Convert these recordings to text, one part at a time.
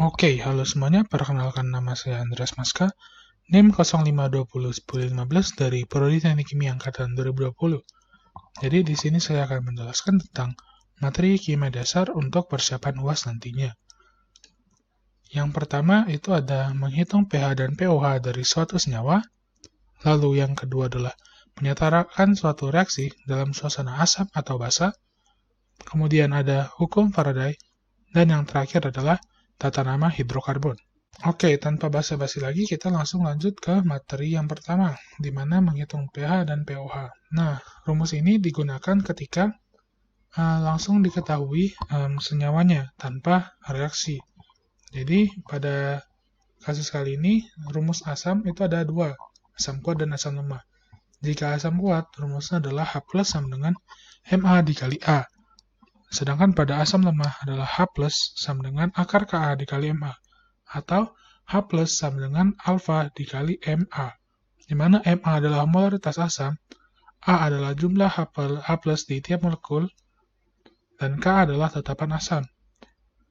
Oke, halo semuanya. Perkenalkan nama saya Andreas Maska, NIM 05201015 dari Prodi Teknik Kimia Angkatan 2020. Jadi di sini saya akan menjelaskan tentang materi kimia dasar untuk persiapan UAS nantinya. Yang pertama itu ada menghitung pH dan pOH dari suatu senyawa. Lalu yang kedua adalah menyetarakan suatu reaksi dalam suasana asam atau basa. Kemudian ada hukum Faraday. Dan yang terakhir adalah tata nama hidrokarbon. Oke, tanpa basa-basi lagi, kita langsung lanjut ke materi yang pertama, di mana menghitung pH dan pOH. Nah, rumus ini digunakan ketika langsung diketahui senyawanya tanpa reaksi. Jadi, pada kasus kali ini, rumus asam itu ada dua, asam kuat dan asam lemah. Jika asam kuat, rumusnya adalah H plus sama dengan Ma dikali A. Sedangkan pada asam lemah adalah H plus sama dengan akar Ka dikali Ma. Atau H plus sama dengan alfa dikali Ma. Di mana Ma adalah molaritas asam, A adalah jumlah H plus di tiap molekul, dan Ka adalah tetapan asam.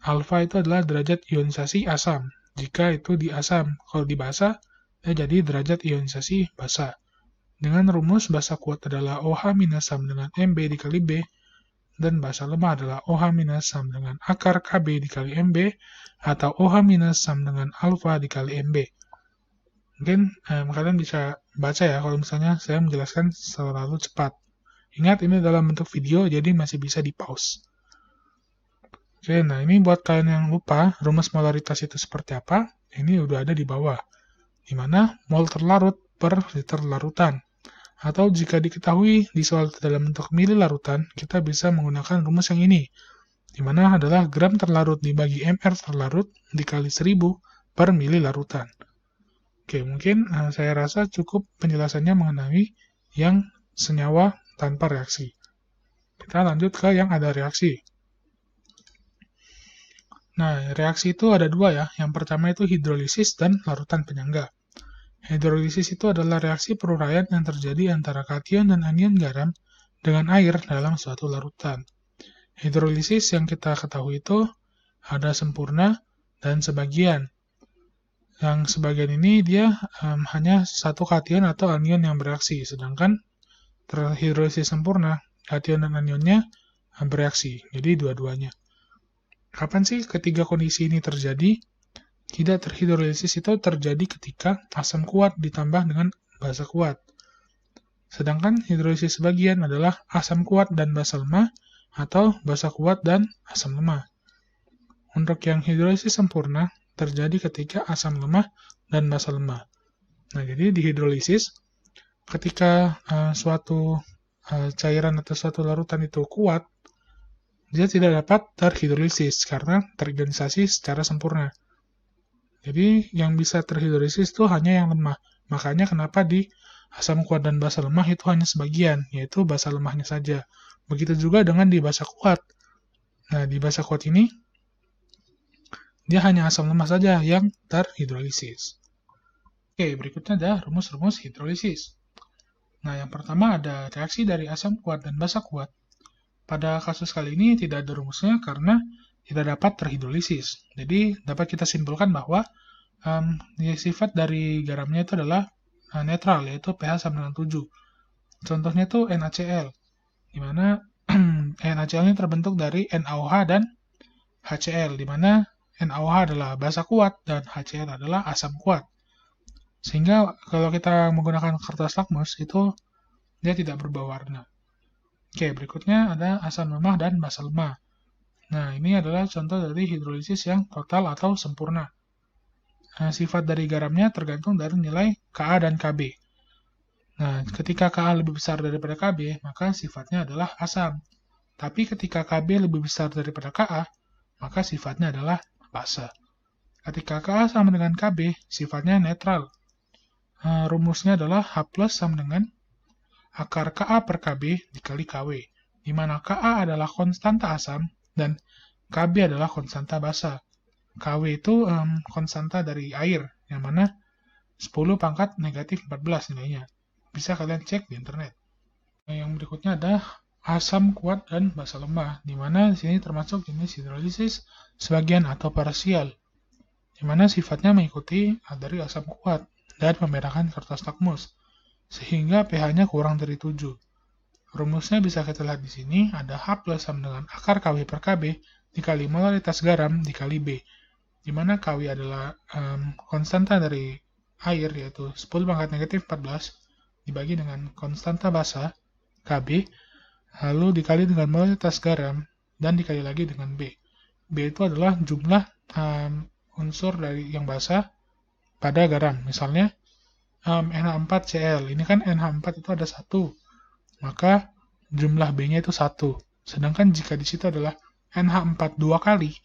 Alfa itu adalah derajat ionisasi asam. Jika itu di asam, kalau di basa, jadi derajat ionisasi basa. Dengan rumus basa kuat adalah OH minus sama dengan Mb dikali B, dan basa lemah adalah OH minus sama dengan akar Kb dikali Mb, atau OH minus sama dengan alfa dikali Mb. Mungkin kalian bisa baca ya kalau misalnya saya menjelaskan selalu cepat. Ingat, ini dalam bentuk video, jadi masih bisa di-pause. Oke, nah ini buat kalian yang lupa rumus molaritas itu seperti apa, ini udah ada di bawah. Di mana mol terlarut per liter larutan. Atau jika diketahui di soal dalam bentuk mili larutan, kita bisa menggunakan rumus yang ini, di mana adalah gram terlarut dibagi mr terlarut dikali 1000 per mili larutan. Oke, mungkin saya rasa cukup penjelasannya mengenai yang senyawa tanpa reaksi. Kita lanjut ke yang ada reaksi. Nah, reaksi itu ada dua ya. Yang pertama itu hidrolisis dan larutan penyangga. Hidrolisis itu adalah reaksi peruraian yang terjadi antara kation dan anion garam dengan air dalam suatu larutan. Hidrolisis yang kita ketahui itu ada sempurna dan sebagian. Yang sebagian ini dia hanya satu kation atau anion yang bereaksi, sedangkan hidrolisis sempurna, kation dan anionnya bereaksi, jadi dua-duanya. Kapan sih ketiga kondisi ini terjadi? Tidak terhidrolisis itu terjadi ketika asam kuat ditambah dengan basa kuat. Sedangkan hidrolisis sebagian adalah asam kuat dan basa lemah atau basa kuat dan asam lemah. Untuk yang hidrolisis sempurna terjadi ketika asam lemah dan basa lemah. Nah, jadi di hidrolisis ketika suatu cairan atau suatu larutan itu kuat, dia tidak dapat terhidrolisis karena terionisasi secara sempurna. Jadi yang bisa terhidrolisis itu hanya yang lemah. Makanya kenapa di asam kuat dan basa lemah itu hanya sebagian, yaitu basa lemahnya saja. Begitu juga dengan di basa kuat. Nah, di basa kuat ini, dia hanya asam lemah saja yang terhidrolisis. Oke, berikutnya ada rumus-rumus hidrolisis. Nah, yang pertama ada reaksi dari asam kuat dan basa kuat. Pada kasus kali ini tidak ada rumusnya karena tidak dapat terhidrolisis. Jadi dapat kita simpulkan bahwa sifat dari garamnya itu adalah netral, yaitu pH sama dengan 7. Contohnya itu NaCl, di mana NaCl ini terbentuk dari NaOH dan HCl, di mana NaOH adalah basa kuat dan HCl adalah asam kuat. Sehingga kalau kita menggunakan kertas lakmus itu dia tidak berubah warna. Oke, berikutnya ada asam lemah dan basa lemah. Nah, ini adalah contoh dari hidrolisis yang total atau sempurna. Sifat dari garamnya tergantung dari nilai Ka dan Kb. Nah, ketika Ka lebih besar daripada Kb, maka sifatnya adalah asam. Tapi ketika Kb lebih besar daripada Ka, maka sifatnya adalah basa. Ketika Ka sama dengan Kb, sifatnya netral. Rumusnya adalah H plus sama dengan akar Ka per Kb dikali Kw, di mana Ka adalah konstanta asam dan Kb adalah konstanta basa. Kw itu konstanta dari air, yang mana 10 pangkat negatif 14 nilainya. Bisa kalian cek di internet. Yang berikutnya ada asam kuat dan basa lemah, di mana di sini termasuk jenis hidrolisis sebagian atau parsial. di mana sifatnya mengikuti dari asam kuat dan membedakan kertas lakmus, sehingga pH-nya kurang dari 7. Rumusnya bisa kita lihat di sini, ada H plus sama dengan akar Kw per Kb dikali molaritas garam dikali B, di mana Kw adalah konstanta dari air, yaitu 10 pangkat negatif 14, dibagi dengan konstanta basa, Kb, lalu dikali dengan molaritas garam, dan dikali lagi dengan B. B itu adalah jumlah unsur dari yang basa pada garam. Misalnya NH4Cl, ini kan NH4 itu ada 1, maka jumlah B-nya itu 1. Sedangkan jika di situ adalah NH4 2 kali,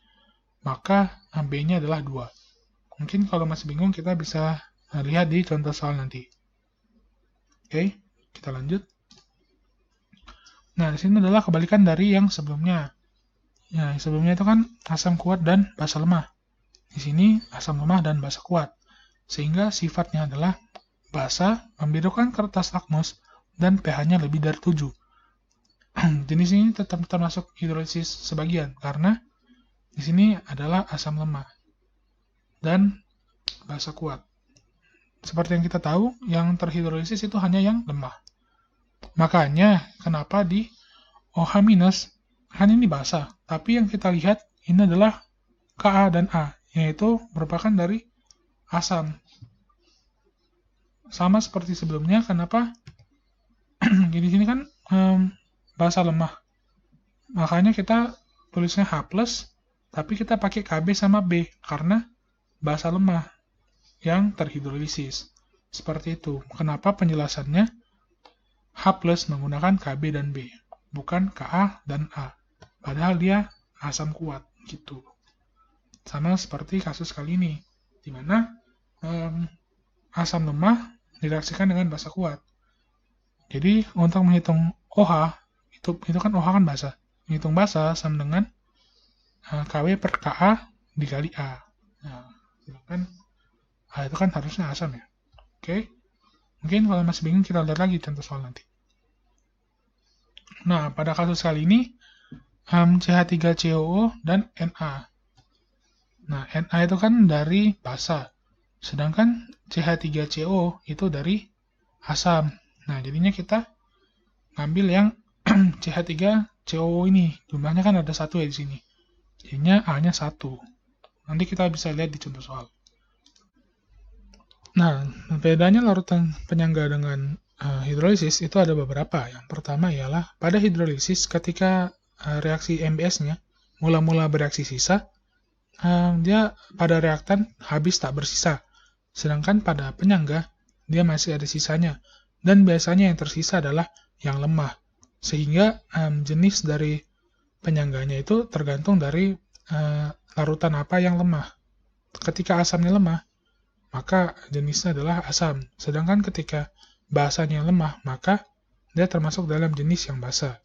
maka B-nya adalah 2. Mungkin kalau masih bingung kita bisa lihat di contoh soal nanti. Oke, kita lanjut. Nah, di sini adalah kebalikan dari yang sebelumnya. Ya, sebelumnya itu kan asam kuat dan basa lemah. Di sini asam lemah dan basa kuat. Sehingga sifatnya adalah basa, membirukan kertas lakmus, dan pH-nya lebih dari 7. Jenis ini tetap termasuk hidrolisis sebagian, karena di sini adalah asam lemah dan basa kuat. Seperti yang kita tahu, yang terhidrolisis itu hanya yang lemah. Makanya, kenapa di OH- kan ini basa, tapi yang kita lihat ini adalah Ka dan A, yaitu merupakan dari asam. Sama seperti sebelumnya, kenapa di sini kan basa lemah. Makanya kita tulisnya H+, tapi kita pakai Kb sama B karena basa lemah yang terhidrolisis. Seperti itu. Kenapa penjelasannya H+ menggunakan Kb dan B, bukan Ka dan A. Padahal dia asam kuat, gitu. Sama seperti kasus kali ini, di mana asam lemah direaksikan dengan basa kuat. Jadi, untuk menghitung OH, itu kan OH kan basa. Menghitung basa sama dengan Kw per Ka dikali A. Nah, kan A itu kan harusnya asam ya. Oke. Mungkin kalau masih bingung kita lihat lagi contoh soal nanti. Nah, pada kasus kali ini CH3COO dan Na. Nah, Na itu kan dari basa, sedangkan CH3CO itu dari asam. Nah, jadinya kita ngambil yang CH3COO ini. Jumlahnya kan ada 1 ya di sini. Jadinya A-nya 1. Nanti kita bisa lihat di contoh soal. Nah, bedanya larutan penyangga dengan hidrolisis itu ada beberapa. Yang pertama ialah pada hidrolisis ketika reaksi MBS-nya mula-mula bereaksi sisa, dia pada reaktan habis tak bersisa. Sedangkan pada penyangga, dia masih ada sisanya. Dan biasanya yang tersisa adalah yang lemah. Sehingga jenis dari penyangganya itu tergantung dari larutan apa yang lemah. Ketika asamnya lemah, maka jenisnya adalah asam. Sedangkan ketika basanya lemah, maka dia termasuk dalam jenis yang basa.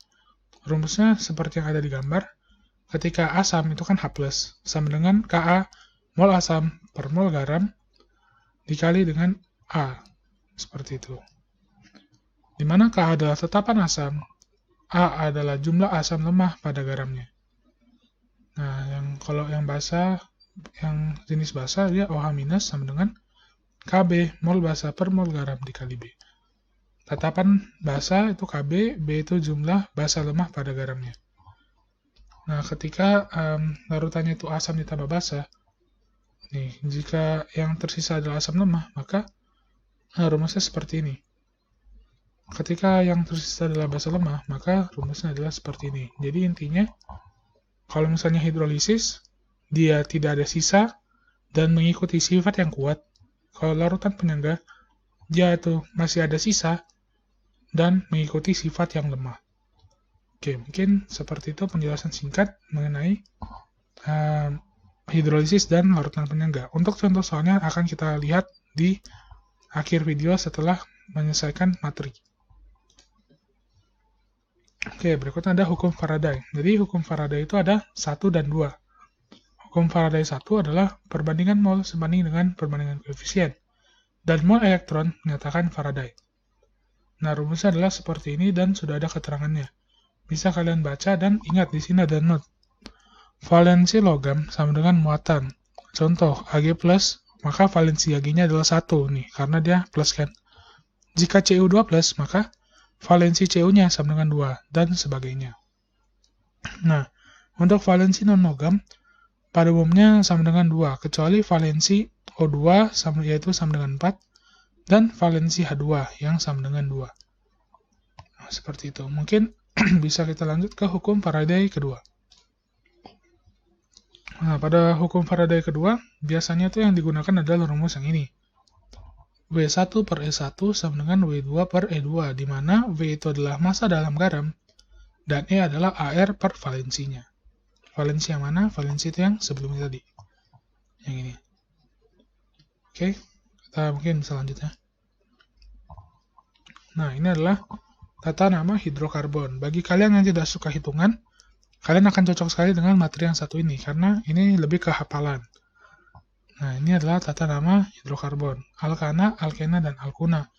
Rumusnya seperti yang ada di gambar. Ketika asam itu kan H+, sama dengan Ka mol asam per mol garam dikali dengan A. Seperti itu. Di mana Ka adalah tetapan asam, A adalah jumlah asam lemah pada garamnya. Nah, kalau yang basa, yang jenis basa, dia OH- sama dengan Kb mol basa per mol garam dikali B. Tetapan basa itu Kb, B itu jumlah basa lemah pada garamnya. Nah, ketika larutannya itu asam ditambah basa, nih, jika yang tersisa adalah asam lemah, maka rumusnya seperti ini. Ketika yang tersisa adalah basa lemah, maka rumusnya adalah seperti ini. Jadi intinya, kalau misalnya hidrolisis, dia tidak ada sisa dan mengikuti sifat yang kuat. Kalau larutan penyangga, dia itu masih ada sisa dan mengikuti sifat yang lemah. Oke, mungkin seperti itu penjelasan singkat mengenai hidrolisis dan larutan penyangga. Untuk contoh soalnya akan kita lihat di akhir video setelah menyelesaikan materi. Oke, berikutnya ada hukum Faraday. Jadi hukum Faraday itu ada 1 dan 2. Hukum Faraday 1 adalah perbandingan mol sebanding dengan perbandingan koefisien. Dan mol elektron menyatakan Faraday. Nah, rumusnya adalah seperti ini dan sudah ada keterangannya. Bisa kalian baca dan ingat di sini ada note. Valensi logam sama dengan muatan. contoh Ag plus, maka valensi Ag-nya adalah 1 nih, karena dia plus kan. Jika Cu 2 plus, maka valensi Cu-nya sama dengan 2, dan sebagainya. Nah, untuk valensi non-logam, pada umumnya sama dengan 2, kecuali valensi O2 yaitu sama dengan 4, dan valensi H2 yang sama dengan 2. Nah, seperti itu. Mungkin bisa kita lanjut ke hukum Faraday kedua. Nah, pada hukum Faraday kedua, biasanya tuh yang digunakan adalah rumus yang ini. W1 per E1 sama dengan W2 per E2, di mana W itu adalah massa dalam garam, dan E adalah AR per valensinya. Valensi yang mana? Valensi itu yang sebelumnya tadi. Yang ini. Oke, kita mungkin selanjutnya. Nah, ini adalah tata nama hidrokarbon. Bagi kalian yang tidak suka hitungan, kalian akan cocok sekali dengan materi yang satu ini, karena ini lebih ke hafalan. Nah, ini adalah tata nama hidrokarbon. Alkana, alkena, dan alkuna.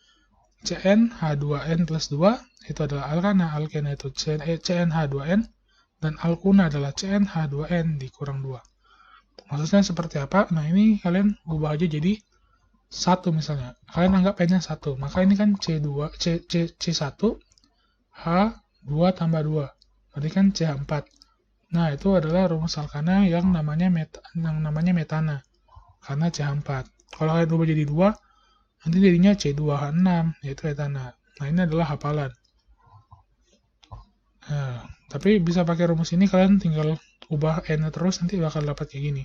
CnH2n plus 2 itu adalah alkana, alkena itu CnH2n, dan alkuna adalah CnH2n dikurang 2. Maksudnya seperti apa? Nah, ini kalian ubah aja jadi 1 misalnya. Kalian anggap N-nya 1. Maka ini kan C1, H2 tambah 2. Berarti kan CH4. Nah, itu adalah rumus alkana yang namanya metana. Karena CH4. Kalau kalian ubah jadi 2, nanti jadinya C2H6, yaitu etana. Nah, ini adalah hafalan. Nah, tapi bisa pakai rumus ini, kalian tinggal ubah N-nya terus, nanti bakal dapat kayak gini.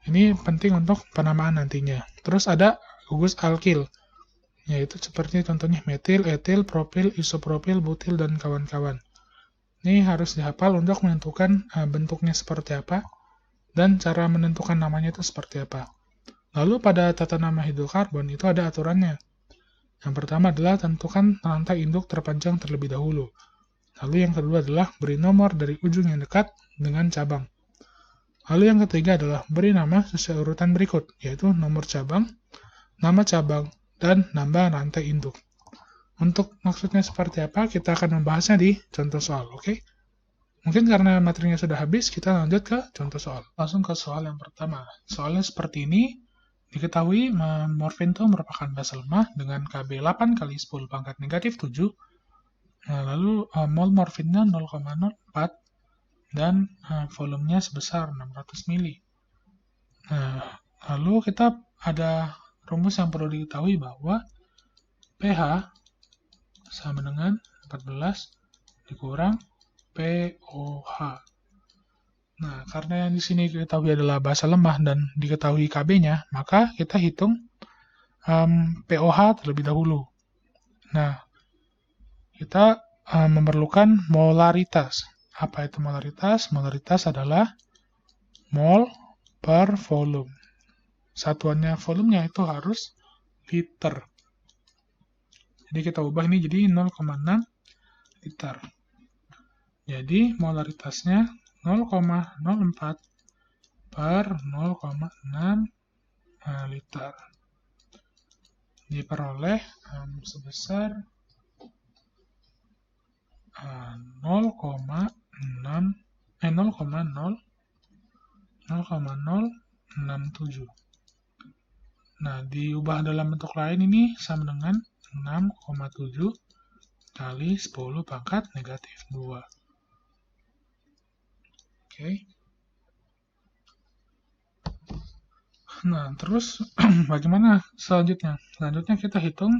Ini penting untuk penamaan nantinya. Terus ada gugus alkil, yaitu seperti contohnya metil, etil, propil, isopropil, butil, dan kawan-kawan. Ini harus dihafal untuk menentukan bentuknya seperti apa, dan cara menentukan namanya itu seperti apa. Lalu pada tata nama hidrokarbon itu ada aturannya. Yang pertama adalah tentukan rantai induk terpanjang terlebih dahulu. Lalu yang kedua adalah beri nomor dari ujung yang dekat dengan cabang. Lalu yang ketiga adalah beri nama sesuai urutan berikut, yaitu nomor cabang, nama cabang, dan nama rantai induk. Untuk maksudnya seperti apa, kita akan membahasnya di contoh soal, oke? Mungkin karena materinya sudah habis, kita lanjut ke contoh soal. Langsung ke soal yang pertama. Soalnya seperti ini, diketahui morfin itu merupakan basa lemah dengan Kb 8 kali 10 pangkat negatif 7. Nah, lalu mol morfinnya 0,04 dan volumenya sebesar 600 mili. Nah, lalu kita ada rumus yang perlu diketahui bahwa pH sama dengan 14 dikurang pOH. Nah, karena yang di sini diketahui adalah basa lemah dan diketahui Kb-nya, maka kita hitung pOH terlebih dahulu. Nah, kita memerlukan molaritas. Apa itu molaritas? Molaritas adalah mol per volume. Satuannya volumenya itu harus liter. Jadi kita ubah ini jadi 0,6 liter. Jadi molaritasnya 0,04 per 0,6 liter. Diperoleh sebesar 0,067. Nah, diubah dalam bentuk lain ini sama dengan 6,7 kali 10 pangkat negatif 2. Oke. Nah, terus bagaimana selanjutnya? Selanjutnya kita hitung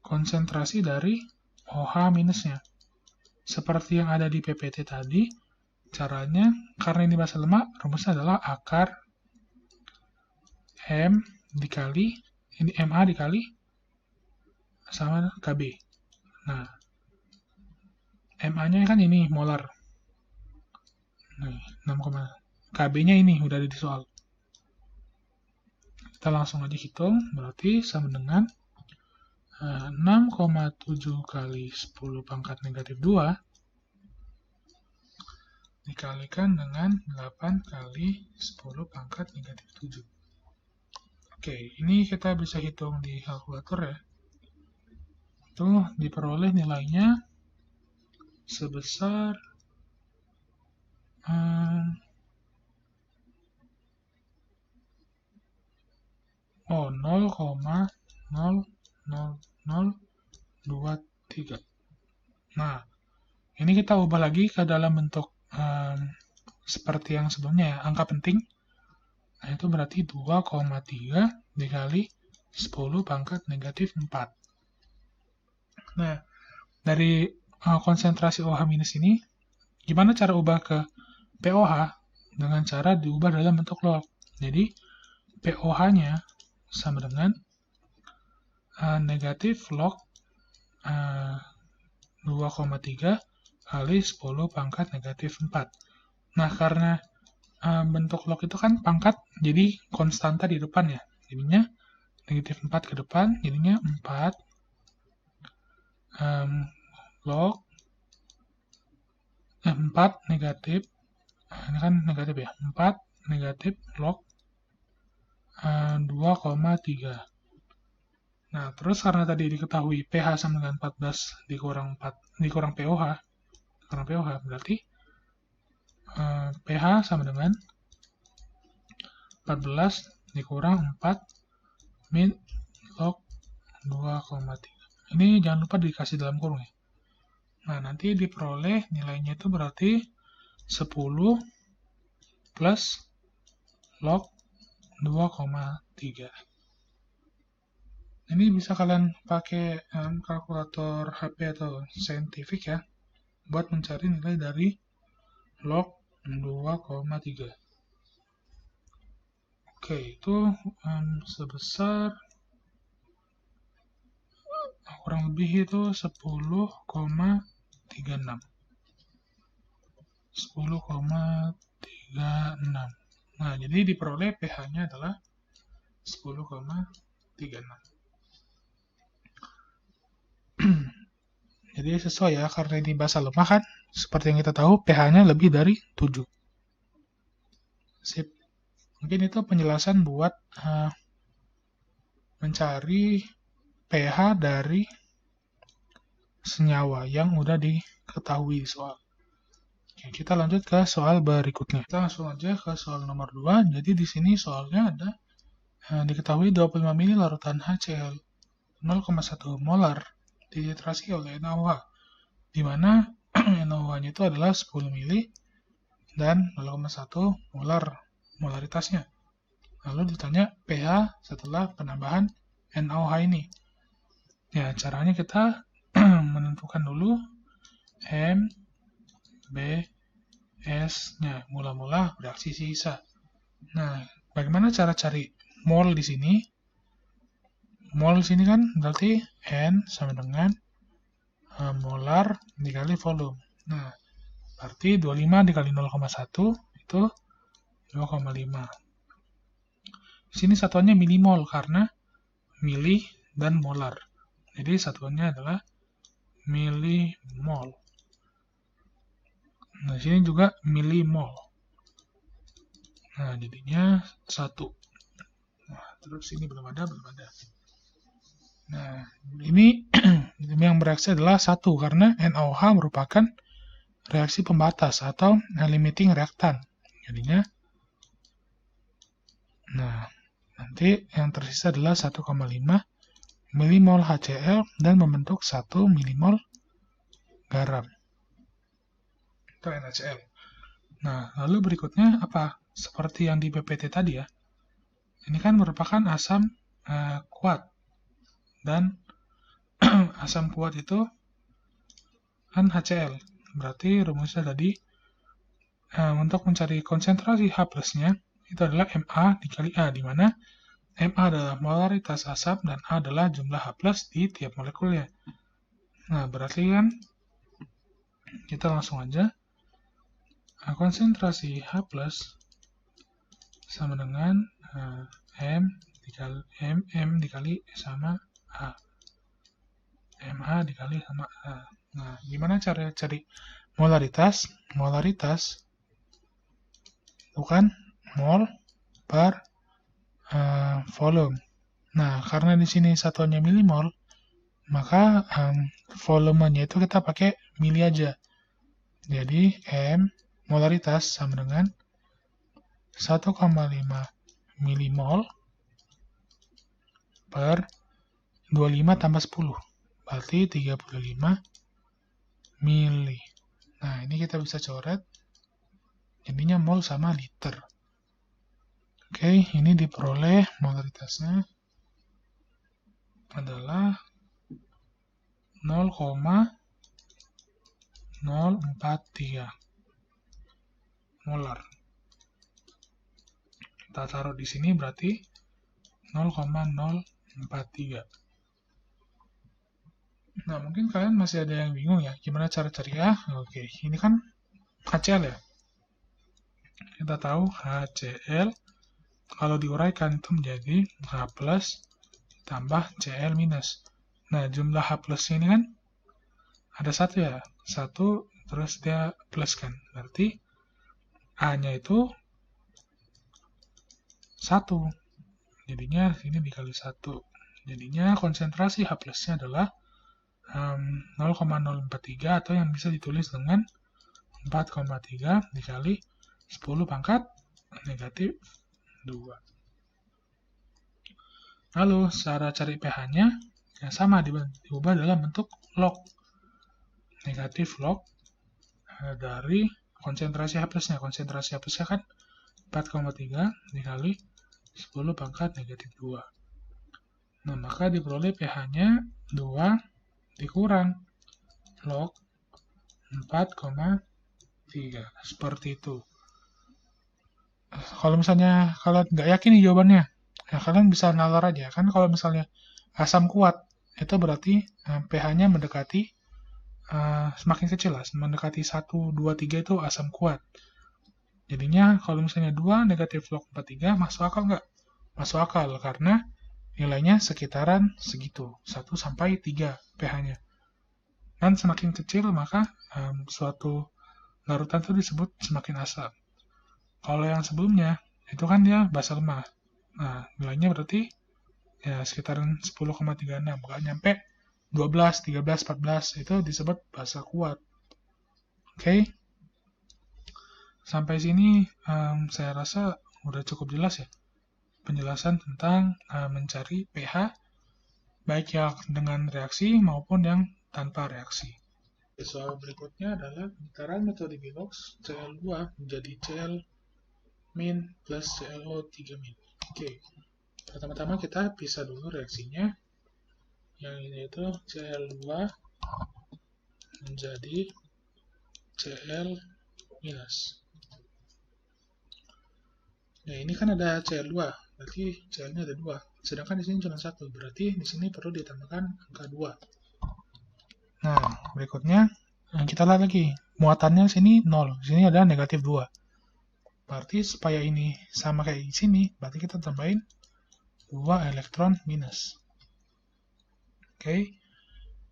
konsentrasi dari OH minusnya. Seperti yang ada di PPT tadi, caranya, karena ini basa lemah, rumusnya adalah akar M dikali, ini MA dikali sama KB. Nah, MA-nya kan ini, molar. Nih, 6, KB-nya ini, udah ada di soal. Kita langsung aja hitung, berarti sama dengan 6,7 kali 10 pangkat negatif 2 dikalikan dengan 8 kali 10 pangkat negatif 7. Oke, ini kita bisa hitung di kalkulator ya. Itu diperoleh nilainya sebesar 0,00023. Nah, ini kita ubah lagi ke dalam bentuk seperti yang sebelumnya ya, angka penting. Nah, itu berarti 2,3 dikali 10 pangkat negatif 4. Nah, dari konsentrasi OH minus ini, gimana cara ubah ke POH? Dengan cara diubah dalam bentuk log. Jadi, POH-nya sama dengan negatif log 2,3 kali 10 pangkat negatif 4. Nah, karena bentuk log itu kan pangkat, jadi konstanta di depan ya. Jadinya negatif 4 ke depan, jadinya 4 log 4 negatif, ini kan negatif ya, 4 negatif log 2,3. Nah, terus karena tadi diketahui pH sama dengan 14 dikurang POH, berarti pH sama dengan 14 dikurang 4 min log 2,3. Ini jangan lupa dikasih dalam kurung ya. Nah, nanti diperoleh nilainya itu berarti 10 plus log 2,3. Ini bisa kalian pakai kalkulator HP atau saintifik ya, buat mencari nilai dari log 2,3. Oke, itu sebesar kurang lebih itu 10,36. 10,36. Nah, jadi diperoleh pH-nya adalah 10,36. Jadi sesuai ya, karena ini basa lemah kan, seperti yang kita tahu pH-nya lebih dari 7. Sip. Mungkin itu penjelasan buat mencari pH dari senyawa yang udah diketahui di soal. Oke, kita lanjut ke soal berikutnya. Kita langsung aja ke soal nomor 2. Jadi di sini soalnya ada diketahui 25 ml larutan HCl 0,1 molar dititrasi oleh NaOH, di mana NaOH-nya itu adalah 10 ml dan 0,1 molaritasnya. Lalu ditanya pH setelah penambahan NaOH ini. Ya, caranya kita menentukan dulu M, B, S-nya. Mula-mula bereaksi sisa. Nah, bagaimana cara cari mol di sini? Mol di sini kan berarti N sama dengan molar dikali volume. Nah, berarti 25 dikali 0,1 itu 2,5. Di sini satuannya milimol karena mili dan molar. Jadi satuannya adalah milimol. Nah, di sini juga milimol. Nah, jadinya 1. Nah, terus ini belum ada. Nah, ini yang bereaksi adalah 1 karena NaOH merupakan reaksi pembatas atau limiting reactant. Jadinya, nah, nanti yang tersisa adalah 1,5 milimol HCl dan membentuk 1 milimol garam. Itu NaCl. Nah, lalu berikutnya apa? Seperti yang di PPT tadi ya. Ini kan merupakan asam kuat. Dan asam kuat itu kan HCl. Berarti rumusnya tadi untuk mencari konsentrasi H+-nya itu adalah Ma dikali A, di mana Ma adalah molaritas asam dan A adalah jumlah H+ di tiap molekulnya. Nah, berarti kan kita langsung aja konsentrasi H+ sama dengan M dikali sama A. Ma dikali sama A. Nah, gimana cara cari molaritas? Molaritas bukan mol per volume. Nah, karena di sini satuannya milimol, maka volumenya itu kita pakai mili aja. Jadi M molaritas sama dengan 1,5 milimol per 25 tambah 10. Berarti 35 mili. Nah, ini kita bisa coret. Jadinya mol sama liter. Oke, ini diperoleh molaritasnya adalah 0,043 molar. Kita taruh di sini berarti 0,043. Nah, mungkin kalian masih ada yang bingung ya, gimana cara cari A? Oke, ini kan HCl ya. Kita tahu HCl kalau diuraikan itu menjadi H plus tambah Cl minus. Nah, jumlah H plusnya ini kan ada satu ya, satu terus dia plus kan, berarti A-nya itu 1. Jadinya ini dikali 1. Jadinya konsentrasi H plusnya adalah 0,043 atau yang bisa ditulis dengan 4,3 dikali 10 pangkat negatif 2. Lalu cara cari pH-nya yang sama diubah dalam bentuk log. Negatif log dari konsentrasi H plusnya. Konsentrasi H plusnya kan 4,3 dikali 10 pangkat negatif 2. Nah, maka diperoleh pH-nya 2 dikurang log 4,3. Seperti itu. Kalau misalnya kalian nggak yakin nih jawabannya, ya kalian bisa nalar aja. Kan kalau misalnya asam kuat, itu berarti pH-nya mendekati semakin kecil lah. Mendekati 1, 2, 3 itu asam kuat. Jadinya kalau misalnya 2 negatif log 43, masuk akal nggak? Masuk akal, karena nilainya sekitaran segitu, 1 sampai 3 pH-nya. Dan semakin kecil, maka suatu larutan itu disebut semakin asam. Kalau yang sebelumnya, itu kan dia basa lemah. Nah, nilainya berarti ya sekitaran 10,36, nggak nyampe 12, 13, 14, itu disebut basa kuat. Oke? Sampai sini saya rasa udah cukup jelas ya penjelasan tentang mencari pH baik yang dengan reaksi maupun yang tanpa reaksi. Soal berikutnya adalah pemutaran metode Bilox Cl2 menjadi Cl min plus ClO3 min. Oke, pertama-tama kita pisah dulu reaksinya, yang ini itu Cl2 menjadi Cl minus. Nah, ini kan ada Cl2, berarti Cl-nya ada 2. Sedangkan di sini cuma 1, berarti di sini perlu ditambahkan angka 2. Nah, berikutnya kita lihat lagi. Muatannya sini 0, di sini ada negatif 2. Berarti supaya ini sama kayak di sini, berarti kita tambahin 2 elektron minus. Oke,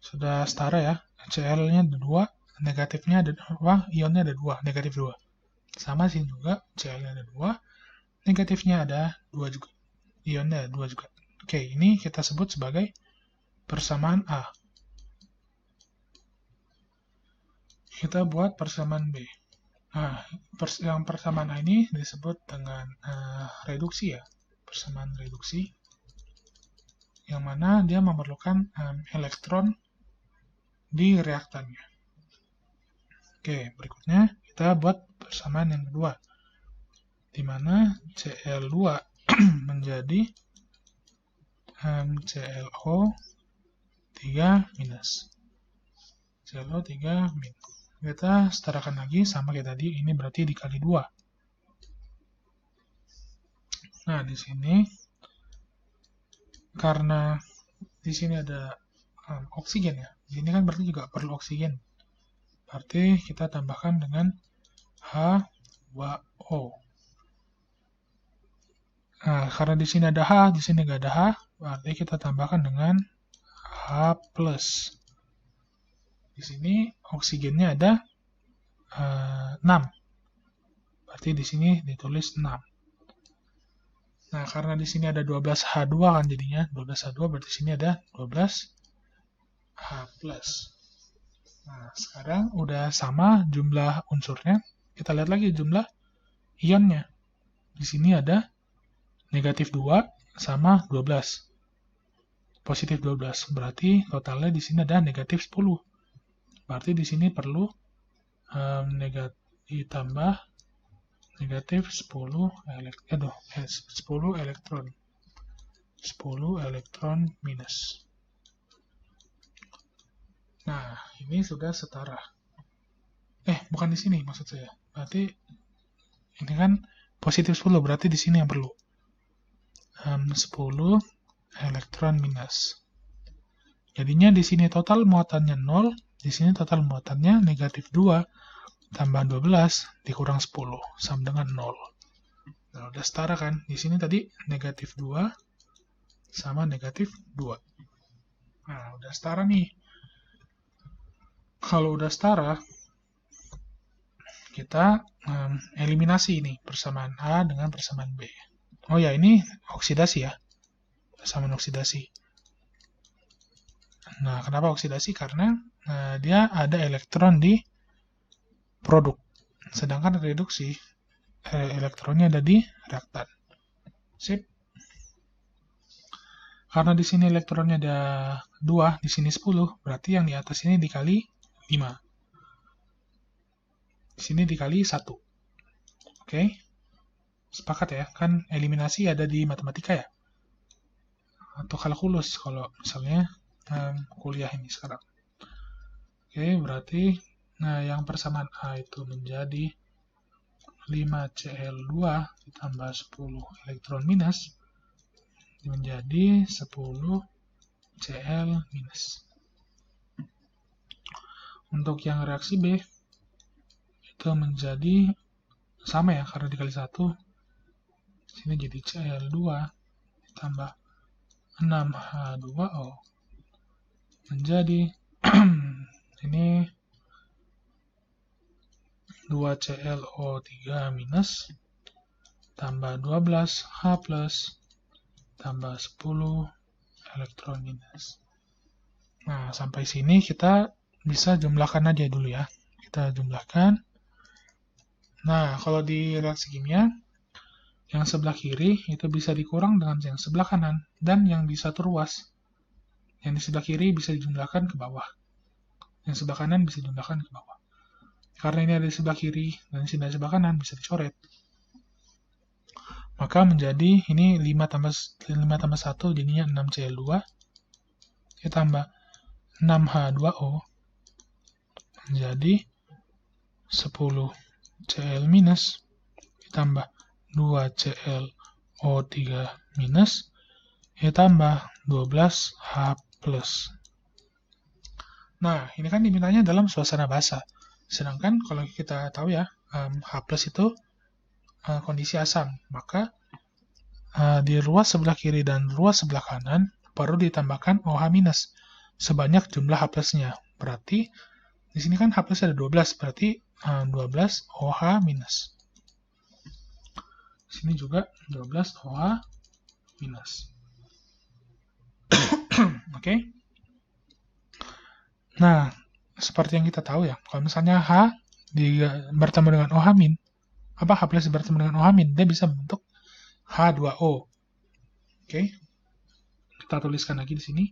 sudah setara ya. Cl-nya ada 2, negatifnya ada 2, ionnya ada 2, negatif 2. Sama sini juga, Cl-nya ada 2, negatifnya ada 2 juga. Ionnya ada 2 juga. Oke, ini kita sebut sebagai persamaan A. Kita buat persamaan B. Nah, yang persamaan A ini disebut dengan reduksi ya. Persamaan reduksi. Yang mana dia memerlukan elektron di reaktannya. Oke, berikutnya kita buat persamaan yang kedua. Di mana Cl2 menjadi ClO3 minus. ClO3 min. Kita setarakan lagi sama kayak tadi, ini berarti dikali 2. Nah, di sini karena di sini ada oksigen ya. Di sini kan berarti juga perlu oksigen. Berarti kita tambahkan dengan H2O. Nah, karena di sini ada H, di sini nggak ada H, berarti kita tambahkan dengan H+. Di sini oksigennya ada 6. Berarti di sini ditulis 6. Nah, karena di sini ada 12H2 kan jadinya 12H2, berarti di sini ada 12H+. Nah, sekarang udah sama jumlah unsurnya. Kita lihat lagi jumlah ionnya. Di sini ada negatif 2 sama 12. positif 12. Berarti totalnya di sini ada negatif 10. Berarti di sini perlu ditambah negatif 10 elektron. 10 elektron minus. Nah, ini sudah setara. Bukan di sini maksud saya. Berarti ini kan positif 10, berarti di sini yang perlu. 10 elektron minus. Jadinya di sini total muatannya 0, di sini total muatannya negatif 2 tambah 12 dikurang 10 sama dengan 0. Nah, udah setara kan? Di sini tadi negatif 2 sama negatif 2. Nah, udah setara nih. Kalau udah setara, kita eliminasi ini persamaan A dengan persamaan B. Oh ya, ini oksidasi ya. Persamaan oksidasi. Nah, kenapa oksidasi? Karena dia ada elektron di produk. Sedangkan reduksi, elektronnya ada di reaktan. Sip. Karena di sini elektronnya ada 2, di sini 10, berarti yang di atas ini dikali 5. Di sini dikali 1. Oke. Sepakat ya, kan eliminasi ada di matematika ya? Atau kalkulus kalau misalnya kuliah ini sekarang. Oke, berarti yang persamaan A itu menjadi 5Cl2 ditambah 10 elektron minus menjadi 10 Cl minus. Untuk yang reaksi B itu menjadi sama ya, karena dikali 1 sini jadi Cl2 ditambah 6H2O menjadi ini 2ClO3 minus tambah 12H plus tambah 10 elektron minus. Nah, sampai sini kita bisa jumlahkan aja dulu ya. Kita jumlahkan. Nah, kalau di reaksi kimia, yang sebelah kiri itu bisa dikurang dengan yang sebelah kanan, dan yang di satu ruas. Yang di sebelah kiri bisa dijumlahkan ke bawah. Yang sebelah kanan bisa dijumlahkan ke bawah. Karena ini ada di sebelah kiri, dan di sebelah kanan bisa dicoret. Maka menjadi ini 5 tambah 1 jadinya 6Cl2 ditambah 6H2O menjadi 10Cl minus ditambah 2ClO3 minus ditambah 12H plus. Nah, ini kan dimintanya dalam suasana basah. Sedangkan kalau kita tahu ya, H plus itu kondisi asam, maka di ruas sebelah kiri dan ruas sebelah kanan perlu ditambahkan OH- sebanyak jumlah H plusnya. Berarti di sini kan H plus ada 12, berarti 12 OH-. Di sini juga 12 OH-. Oke. Nah, seperti yang kita tahu ya, kalau misalnya H bertemu dengan OH-, H plus bertemu dengan OH-, dia bisa membentuk H2O. Oke. Kita tuliskan lagi di sini.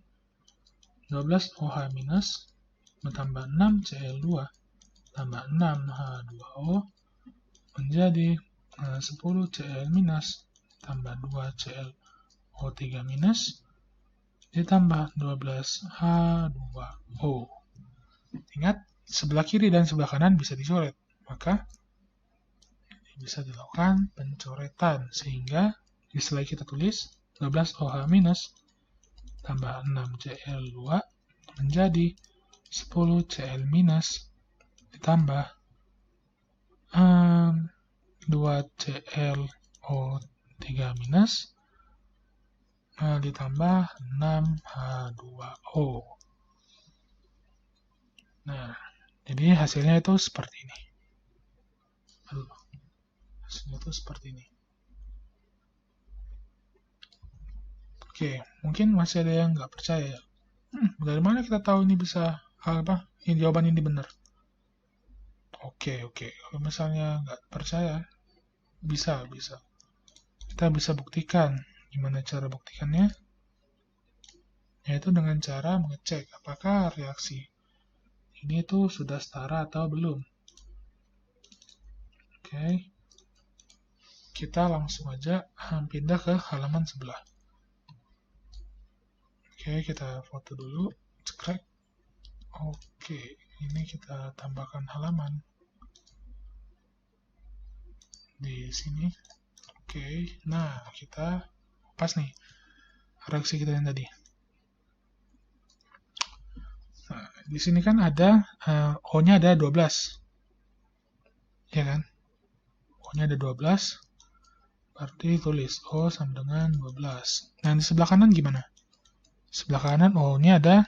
12 OH- ditambah 6Cl2 tambah 6H2O menjadi 10Cl- tambah 2ClO3- ditambah 12H2O. Ingat, sebelah kiri dan sebelah kanan bisa dicoret. Maka bisa dilakukan pencoretan sehingga setelah kita tulis 12 OH- tambah 6Cl2 menjadi 10Cl- ditambah 2ClO3- ditambah 6H2O. Nah, jadi hasilnya itu seperti ini. Hasilnya itu seperti ini. Oke, mungkin masih ada yang nggak percaya ya. Dari mana kita tahu ini bisa jawaban ini benar? Oke. Kalau misalnya nggak percaya, bisa. Kita bisa buktikan. Gimana cara buktikannya? yaitu dengan cara mengecek apakah reaksi ini tuh sudah setara atau belum. Oke, kita langsung aja pindah ke halaman sebelah. Oke, kita foto dulu, cekrek. Oke, ini kita tambahkan halaman di sini. Oke, nah kita pas nih reaksi kita yang tadi. Nah, di sini kan ada O-nya ada 12. Ya kan? O-nya ada 12. Berarti tulis O sama dengan 12. Nah, di sebelah kanan gimana? Sebelah kanan O-nya ada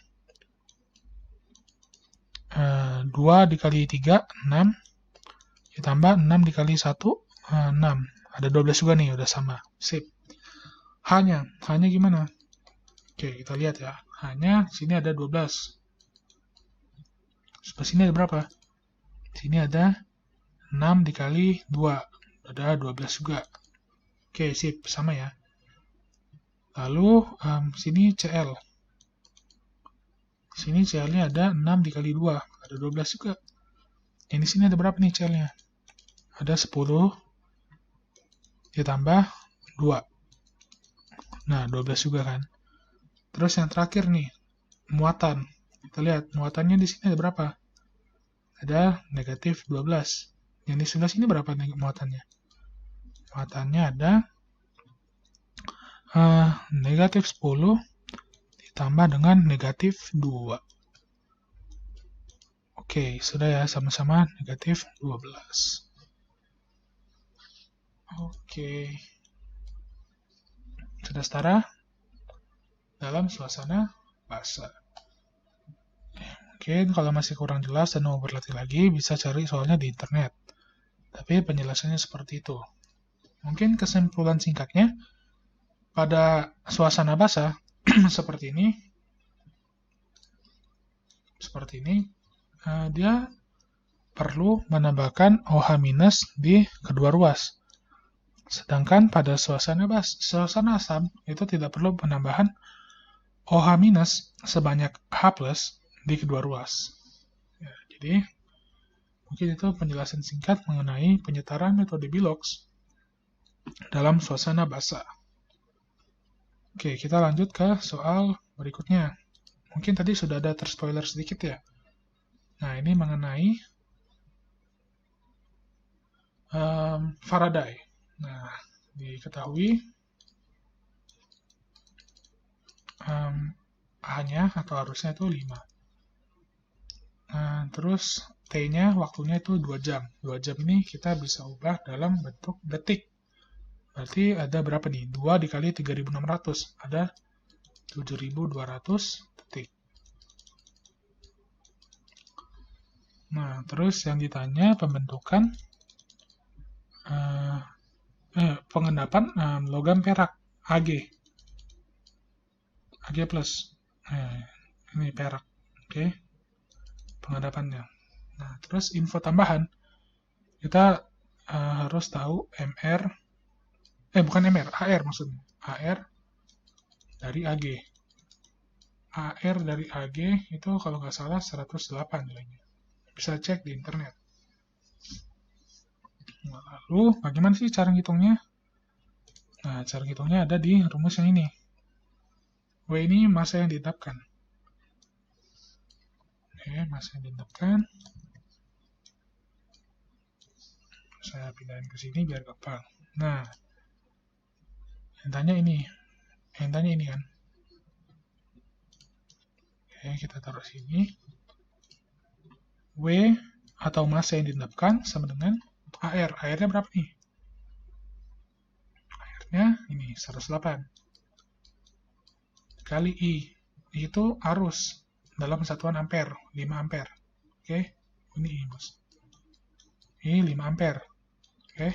2 dikali 3, 6. Ditambah 6 dikali 1, 6. Ada 12 juga nih, udah sama. Sip. Hanya gimana? Oke, kita lihat ya. Hanya sini ada 12. Sebelah sini ada berapa? Sini ada 6 dikali 2. Ada 12 juga. Oke, sip. Sama ya. Lalu, sini CL. Sini CL-nya ada 6 dikali 2. Ada 12 juga. Ini sini ada berapa nih CL-nya? Ada 10 ditambah 2. Nah, 12 juga kan. Terus yang terakhir nih, muatan. Kita lihat, muatannya di sini ada berapa? Ada negatif 12. Yang di sebelah sini berapa nih muatannya? Muatannya ada negatif 10 ditambah dengan negatif 2. Oke, sudah ya, sama-sama negatif 12. Oke. Sudah setara dalam suasana basah. Mungkin kalau masih kurang jelas dan mau berlatih lagi, bisa cari soalnya di internet. Tapi penjelasannya seperti itu. Mungkin kesimpulan singkatnya, pada suasana basah seperti ini, dia perlu menambahkan OH- di kedua ruas. Sedangkan pada suasana asam itu tidak perlu penambahan OH- sebanyak H+ di kedua ruas. Ya, jadi mungkin itu penjelasan singkat mengenai penyetaraan metode Bilox dalam suasana basah. Oke, kita lanjut ke soal berikutnya. Mungkin tadi sudah ada terspoiler sedikit ya. Nah, ini mengenai Faraday. Nah, diketahui A-nya atau arusnya itu 5. Nah, terus T-nya waktunya itu 2 jam. 2 jam ini kita bisa ubah dalam bentuk detik. Berarti ada berapa nih? 2 dikali 3600. Ada 7200 detik. Nah, terus yang ditanya pembentukan pengendapan logam perak Ag plus. Ini perak. Oke. Pengendapannya. Nah, terus info tambahan. Kita harus tahu AR maksudnya. AR dari Ag. AR dari Ag itu kalau nggak salah 108 nilainya. Bisa cek di internet. Nah, lalu bagaimana sih cara ngitungnya? Nah, cara ngitungnya ada di rumus yang ini. W ini massa yang ditetapkan. Oke, massa yang ditetapkan. Saya pindahin ke sini biar gampang. Nah, yang tanya ini kan. Oke, kita taruh sini. W atau massa yang ditetapkan sama dengan AR. AR-nya berapa nih? AR-nya ini 108. Kali I. Itu arus dalam satuan ampere, 5 ampere. Oke, ini I, Bos. Ini 5 ampere. Oke.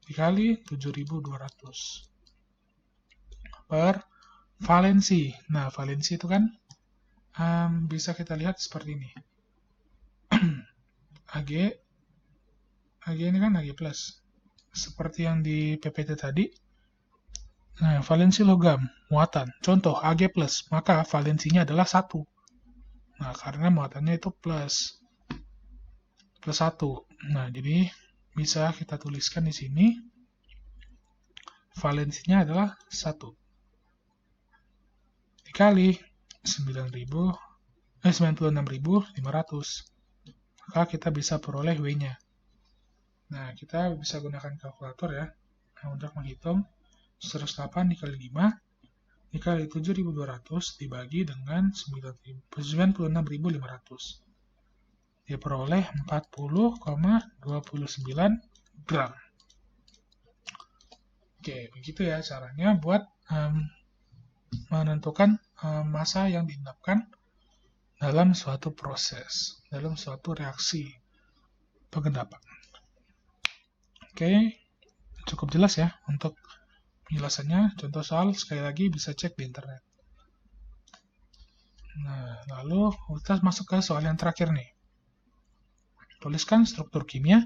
Dikali 7200 per valensi. Nah, valensi itu kan bisa kita lihat seperti ini. Ag ini kan Ag+. Seperti yang di PPT tadi, Nah, valensi logam, muatan. Contoh, Ag+, maka valensinya adalah 1. Nah, karena muatannya itu plus 1. Nah, jadi bisa kita tuliskan di sini, valensinya adalah 1. Dikali 96.500. Maka kita bisa peroleh W-nya. Nah, kita bisa gunakan kalkulator ya. Nah, untuk menghitung 108 dikali 5 dikali 7.200 dibagi dengan 96.500. Dia peroleh 40,29 gram. Oke, begitu ya caranya buat menentukan massa yang diendapkan dalam suatu proses, dalam suatu reaksi pengendapan. Oke, cukup jelas ya untuk penjelasannya. Contoh soal sekali lagi bisa cek di internet. Nah, lalu kita masuk ke soal yang terakhir nih. Tuliskan struktur kimia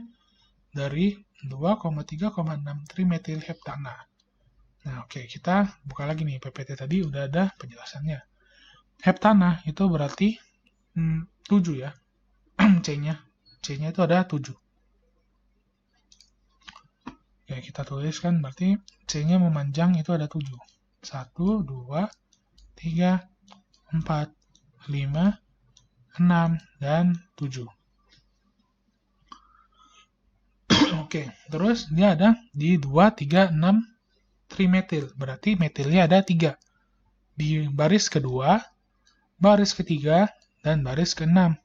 dari 2,3,6 trimetilheptana. Nah, oke, kita buka lagi nih. PPT tadi udah ada penjelasannya. Heptana itu berarti 7 ya. C-nya. C-nya itu ada 7. Ya, kita tuliskan berarti C-nya memanjang itu ada 7. 1, 2, 3, 4, 5, 6, dan 7. Oke, terus dia ada di 2, 3, 6 trimetil. Berarti metilnya ada 3. Di baris kedua, baris ketiga, dan baris ke-6.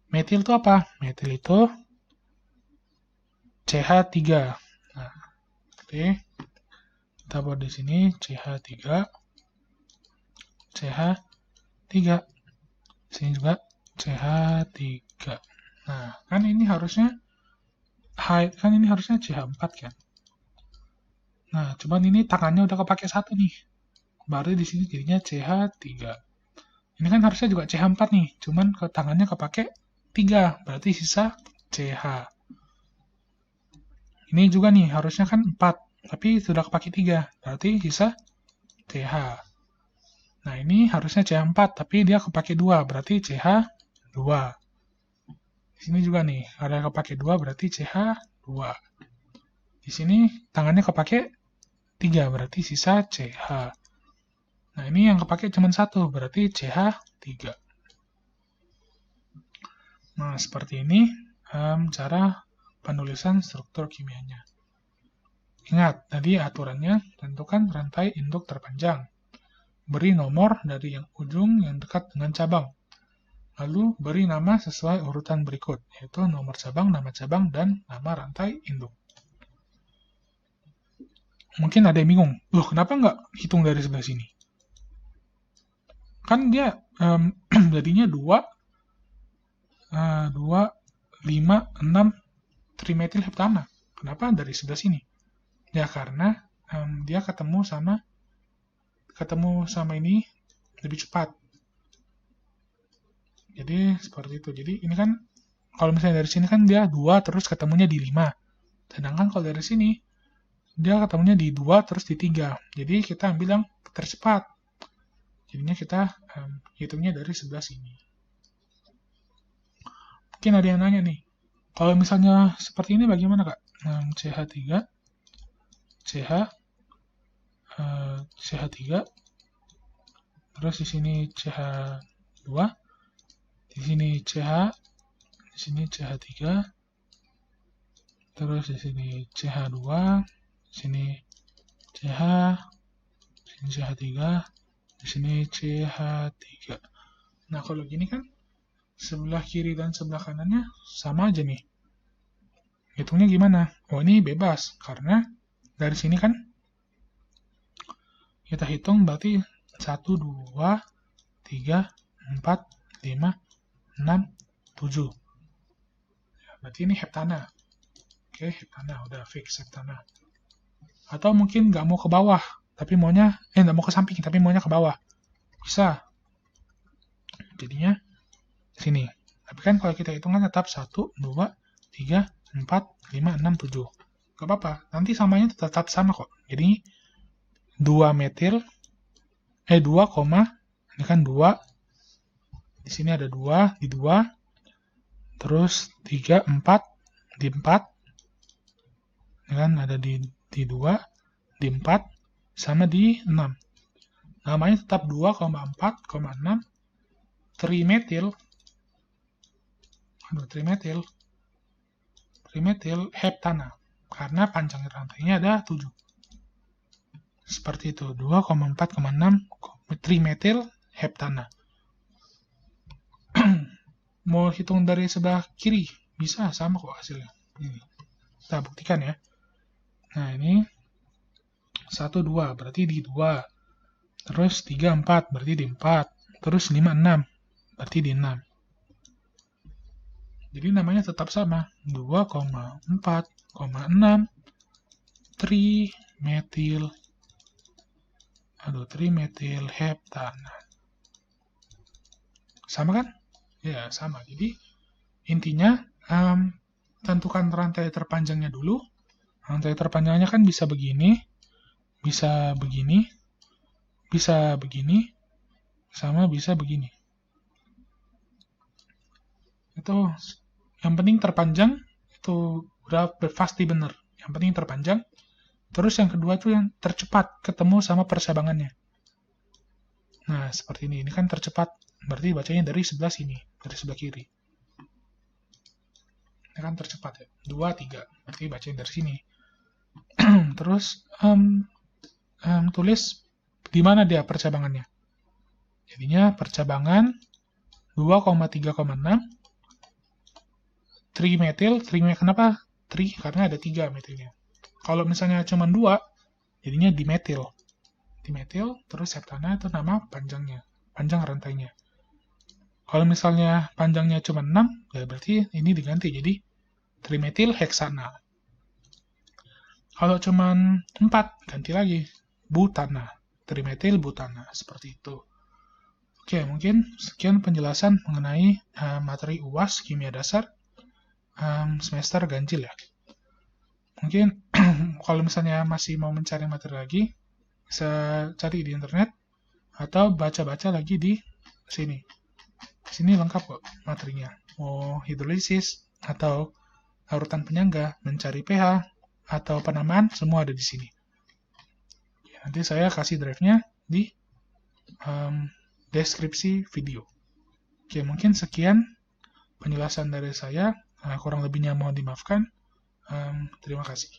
Metil itu apa? Metil itu CH3. Nah, oke. Kita buat di sini CH3. CH3. Sini juga CH3. Nah, kan ini harusnya CH4 kan. Nah, cuman ini tangannya udah kepake 1 nih. Baru di sini jadinya CH3. Ini kan harusnya juga CH4 nih, cuman ke tangannya kepake 3, berarti sisa CH. Ini juga nih, harusnya kan 4, tapi sudah kepake 3, berarti sisa CH. Nah, ini harusnya CH4, tapi dia kepake 2, berarti CH2. Di sini juga nih, ada kepake 2, berarti CH2. Di sini tangannya kepake 3, berarti sisa CH. Nah, ini yang kepake cuma 1, berarti CH3. Nah, seperti ini cara penulisan struktur kimianya. Ingat, tadi aturannya, tentukan rantai induk terpanjang. Beri nomor dari yang ujung yang dekat dengan cabang. Lalu, beri nama sesuai urutan berikut, yaitu nomor cabang, dan nama rantai induk. Mungkin ada yang bingung, loh kenapa nggak hitung dari sebelah sini? Kan dia jadinya 2, 5, 6 trimetilheptana. Kenapa dari sebelah sini? Ya karena dia ketemu sama ini lebih cepat. Jadi seperti itu. Jadi ini kan kalau misalnya dari sini kan dia 2 terus ketemunya di 5. Sedangkan kalau dari sini dia ketemunya di 2 terus di 3. Jadi kita ambil yang tercepat. Jadinya kita hitungnya dari sebelah sini. Mungkin ada yang nanya nih. Kalau misalnya seperti ini bagaimana Kak? CH3 CH3 terus di sini CH2, di sini CH, di sini CH3, terus di sini CH2, di sini CH, di sini CH3, di sini CH3. Nah, kalau gini kan sebelah kiri dan sebelah kanannya sama aja nih. Hitungnya gimana? Oh, ini bebas karena dari sini kan kita hitung berarti 1, 2, 3, 4, 5, 6, 7. Ya, berarti ini heptana. Oke, heptana. Udah fix heptana. Atau mungkin nggak mau ke bawah, tapi maunya, nggak mau ke samping, tapi maunya ke bawah. Bisa. Jadinya sini. Tapi kan kalau kita hitung kan tetap 1, 2, 3, 4, 5, 6, 7. Gak apa-apa. Nanti samanya tetap sama kok. Jadi 2 metil, 2, ini kan 2, di sini ada 2, di 2, terus 3, 4, di 4, ini kan ada di 2, di 4, sama di 6. Namanya tetap 2,4,6 trimetil, trimetil heptana, karena panjang rantainya ada 7. Seperti itu, 2,4,6 trimetil heptana. Mau hitung dari sebelah kiri, bisa, sama kok hasilnya. Ini. Kita buktikan ya. Nah, ini 1, 2, berarti di 2. Terus 3, 4, berarti di 4. Terus 5, 6, berarti di 6. Jadi namanya tetap sama, 2,4,6 trimetil heptana. Sama kan? Ya, sama. Jadi intinya tentukan rantai terpanjangnya dulu. Rantai terpanjangnya kan bisa begini, bisa begini, bisa begini, sama bisa begini. Itu yang penting terpanjang, itu udah pasti benar. Yang penting terpanjang. Terus yang kedua itu yang tercepat ketemu sama persabangannya. Nah, seperti ini. Ini kan tercepat. Berarti bacanya dari sebelah sini, dari sebelah kiri. Ini kan tercepat ya. 2, 3. Berarti bacanya dari sini. Terus tulis di mana dia percabangannya. Jadinya percabangan 2,3,6 trimetil. Kenapa? Karena ada 3 metilnya. Kalau misalnya cuma 2, jadinya dimetil. Dimetil, terus heptana itu nama panjangnya, panjang rantainya. Kalau misalnya panjangnya cuma 6, ya berarti ini diganti jadi trimetil heksana. Kalau cuma 4, ganti lagi butana, trimetil butana, seperti itu. Oke, mungkin sekian penjelasan mengenai materi UAS kimia dasar semester ganjil ya. Mungkin kalau misalnya masih mau mencari materi lagi, bisa cari di internet atau baca-baca lagi di sini. Di sini lengkap kok materinya. Mau hidrolisis atau larutan penyangga, mencari pH atau penamaan, semua ada di sini. Nanti saya kasih drive-nya di deskripsi video. Oke, mungkin sekian penjelasan dari saya. Kurang lebihnya mohon dimaafkan. Terima kasih.